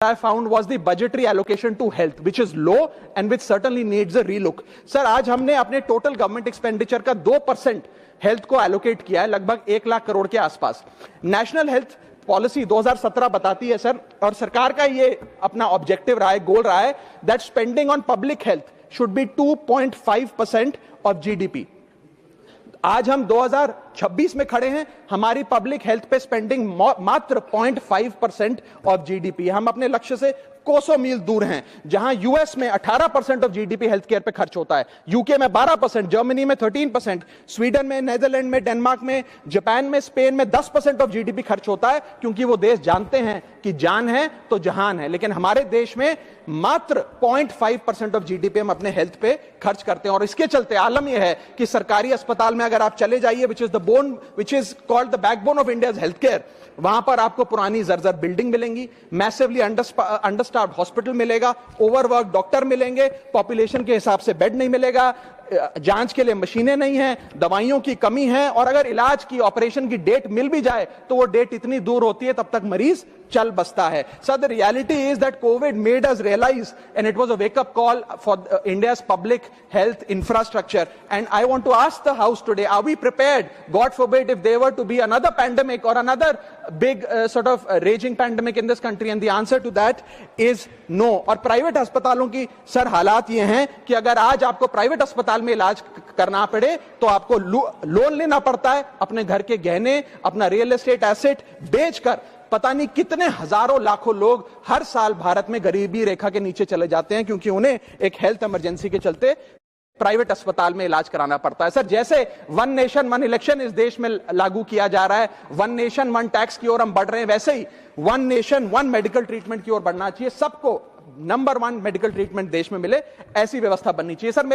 I found was the budgetary allocation to health, which is low and which certainly needs a relook. Sir आज हमने अपने total government expenditure का 2% health को allocate किया है, लगभग 1 लाख करोड़ के आसपास। नेशनल हेल्थ पॉलिसी 2017 बताती है सर, और सरकार का ये अपना ऑब्जेक्टिव रहा है, गोल रहा है, that spending on public health should be 2.5% of GDP. आज हम 2026 में खड़े हैं, हमारी पब्लिक हेल्थ पे स्पेंडिंग मात्र 0.5% ऑफ जीडीपी। हम अपने लक्ष्य से कोसों मील दूर हैं। जहां यूएस में 18% ऑफ जीडीपी हेल्थ केयर पे खर्च होता है, यूके में 12%, जर्मनी में 13%, स्वीडन में, नेदरलैंड में, डेनमार्क में, जापान में, स्पेन में 10% ऑफ जीडीपी खर्च होता है, क्योंकि वो देश जानते हैं कि जान है तो जहान है। लेकिन हमारे देश में मात्र 0.5% ऑफ जीडीपी हम अपने हेल्थ पे खर्च करते हैं, और इसके चलते आलम यह है कि सरकारी अस्पताल में अगर आप चले जाइए, which is called the backbone of India's health care, वहां पर आपको पुरानी जर्जर बिल्डिंग मिलेंगी, मैसिवली अंडरस्टाफ्ड हॉस्पिटल मिलेगा, ओवरवर्क डॉक्टर मिलेंगे, पॉपुलेशन के हिसाब से बेड नहीं मिलेगा, जांच के लिए मशीनें नहीं हैं, दवाइयों की कमी है, और अगर इलाज की, ऑपरेशन की डेट मिल भी जाए तो वो डेट इतनी दूर होती है तब तक मरीज चल बसता है। Sir, the reality is that Covid made us realise, and it was a wake up call for India's public health infrastructure, and I want to ask the house today, are we prepared, God forbid, if there were to be another pandemic और another big sort of raging pandemic in this country? And the answer to that is no. और private अस्पतालों की sir हालात ये हैं कि अगर आज आपको प्राइवेट अस्पताल में इलाज करना पड़े तो आपको लोन लेना पड़ता है, अपने घर के गहने, अपना रियल एस्टेट एसेट बेचकर पता नहीं कितने हजारों लाखों लोग हर साल भारत में गरीबी रेखा के नीचे चले जाते हैं, क्योंकि उन्हें एक हेल्थ इमरजेंसी के चलते प्राइवेट अस्पताल में इलाज कराना पड़ता है। सर, जैसे वन नेशन वन इलेक्शन इस देश में लागू किया जा रहा है, वन नेशन वन टैक्स की ओर हम बढ़ रहे हैं, वैसे ही one nation one medical treatment की ओर बढ़ना चाहिए। सबको नंबर 1 मेडिकल ट्रीटमेंट देश में मिले, ऐसी व्यवस्था बननी चाहिए। सर,